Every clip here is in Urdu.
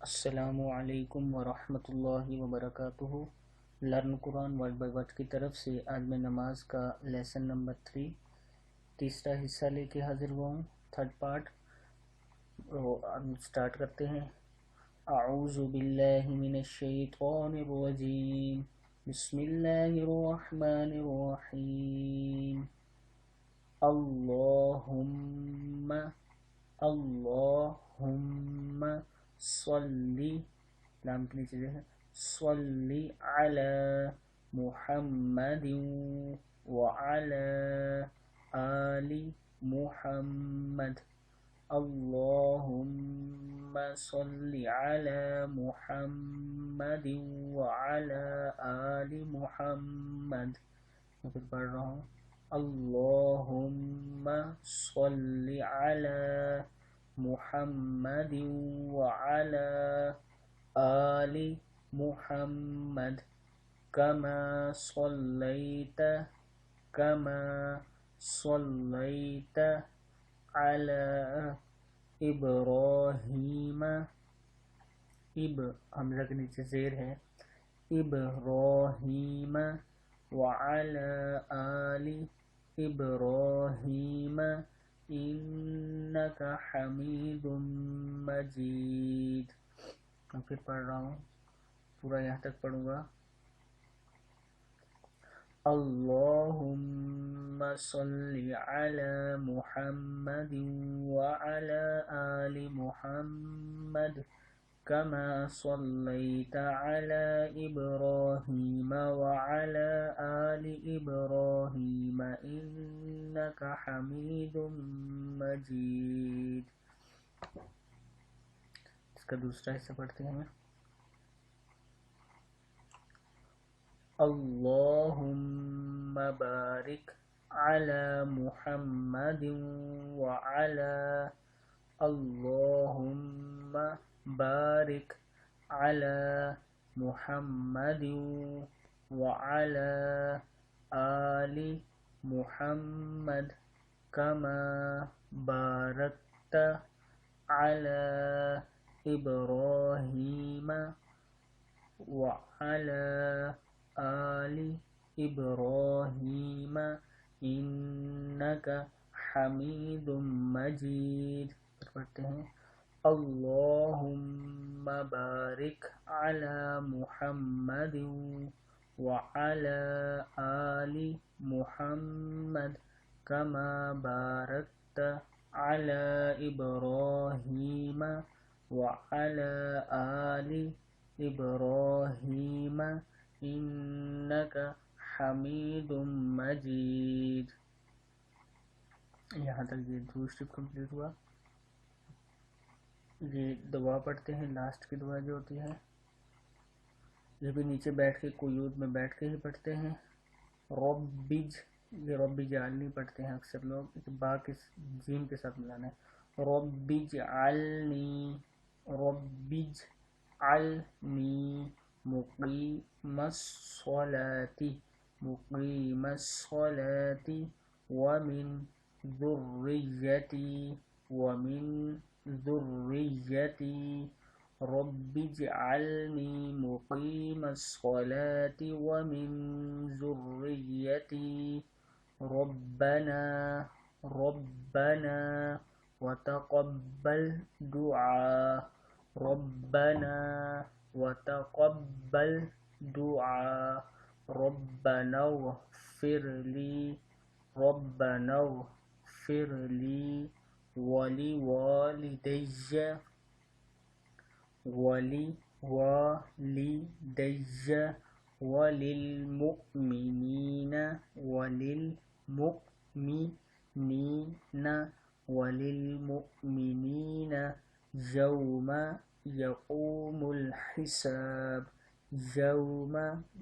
السلام علیکم ورحمۃ اللہ وبرکاتہ۔ Learn Quran word by word کی طرف سے آج میں نماز کا لیسن نمبر 3 تیسرا حصہ لے کے حاضر ہوا ہوں، تھرڈ پارٹ۔ سٹارٹ کرتے ہیں۔ اعوذ باللہ من الشیطان الرجیم، بسم اللہ الرحمن الرحیم۔ اللہم صلی، لام کے نیچے دیکھیں، صلی علی محمد وعلی آل محمد۔ اللہم صلی علی محمد وعلی آل محمد۔ میں پھر پڑھ رہا ہوں، اللہم صلی علی محمد وعلی آل محمد کما صلیت علی ابراہیم، حمزہ کے نیچے زیر ہے، ابراہیم وعلی آل ابراہیم انک حمید مجید۔ میں پھر پڑھ رہا ہوں، پورا یہاں تک پڑھوں گا۔ اللہم صلی علی محمد وعلی آل محمد کما صلیت علی ابراہیم وعلی آل ابراہیم انک حمید مجید۔ اس کا دوسرا حصہ پڑھتے ہیں۔ اللہم بارک علی محمد وعلی، اللہم بارک علی محمد وعلی آل محمد کما بارکت علی ابراہیم وعلی آل ابراہیم انک حمید مجید۔ پڑھتے ہیں، اللہم بارک علی محمد وعلی آل محمد کما بارکت علی ابراہیم وعلی آل ابراہیم انک حمید مجید۔ یہاں تک یہ 2 اسٹیپ کمپلیٹ ہوا۔ یہ دعا پڑھتے ہیں، لاسٹ کی دعا جو ہوتی ہے، یہ بھی نیچے بیٹھ کے قیود میں بیٹھ کے ہی پڑھتے ہیں۔ ربج، یہ رب جعلنی پڑھتے ہیں اکثر لوگ، با کے جیم کے ساتھ ملانا ہے، ربج علنی، ربج علنی مقیم الصلاة، مقیم الصلاة ومن ذریتی، ومن ذریتی، رب اجعلنی مقیم الصلاة ومن ذریتی، ربنا وتقبل دعاء، ربنا وتقبل دعاء، ربنا اغفر لی ولوالدی وللمؤمنین یوم یقوم الحساب، یوم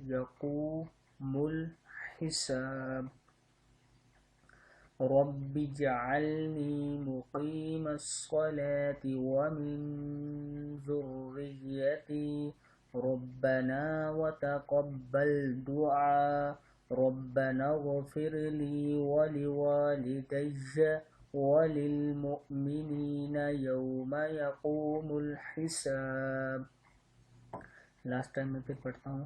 یقوم الحساب، رب اجعلنی مقیم الصلاة ومن ذریتی، ربنا وتقبل دعاء، ربنا اغفر لی ولوالدی وَلِلْمُؤْمِنِينَ يَوْمَ يَقُومُ الْحِسَابِ. لاسٹ ٹائم میں پھر پڑھتا ہوں.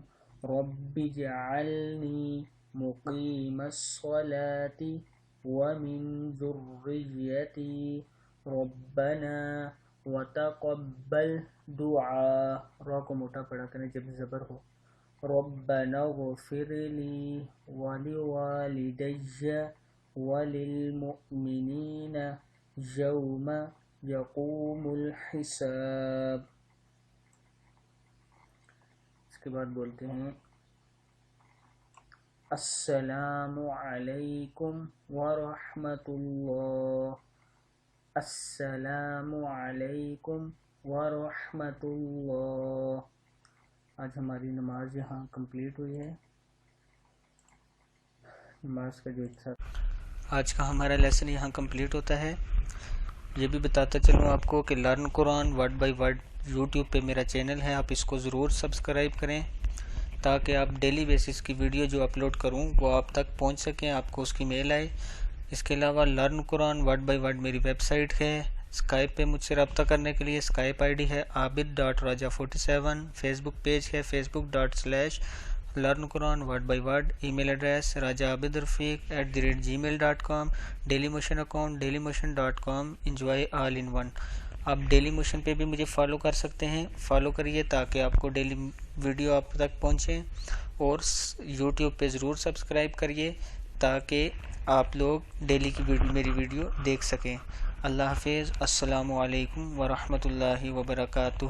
رَبِّ اجْعَلْنِي مُقِيمَ الصَّلَاةِ وَمِن ذُرِّيَّتِي رَبَّنَا وَتَقَبَّلْ دُعَاء. را کو موٹا پڑھا کریں جب زبر ہو. رَبَّنَا اغْفِرْ لِي وَلِوَالِدَيَّ وَلِلْمُؤْمِنِينَ يَوْمَ يَقُومُ الْحِسَابِ. اس کے بعد بولتے ہیں السلام علیکم ورحمۃ اللہ. السلام علیکم ورحمۃ اللہ. آج ہماری نماز یہاں کمپلیٹ ہوئی ہے. نماز کا جو آج کا ہمارا لیسن یہاں کمپلیٹ ہوتا ہے. یہ بھی بتاتا چلوں آپ کو کہ learn Quran word by word YouTube پہ میرا چینل ہے، آپ اس کو ضرور سبسکرائب کریں تاکہ آپ ڈیلی بیسس کی ویڈیو جو اپلوڈ کروں وہ آپ تک پہنچ سکیں، آپ کو اس کی میل آئے. اس کے علاوہ learn Quran word by word میری ویب سائٹ ہے. اسکائپ پہ مجھ سے رابطہ کرنے کے لیے اسکائپ آئی ڈی ہے عابد.raja47. فیس بک پیج ہے facebook.com/لرن Quran word by word. Email address rajaabidrafeq@gmail.com. Dailymotion account dailymotion.com. Enjoy all in one. آپ ڈیلی موشن پہ بھی مجھے فالو کر سکتے ہیں. فالو کریے تاکہ آپ کو ڈیلی ویڈیو آپ تک پہنچیں، اور یوٹیوب پہ ضرور سبسکرائب کریے تاکہ آپ لوگ ڈیلی کی میری ویڈیو دیکھ سکیں. اللہ حافظ. السلام علیکم ورحمۃ اللہ وبرکاتہ.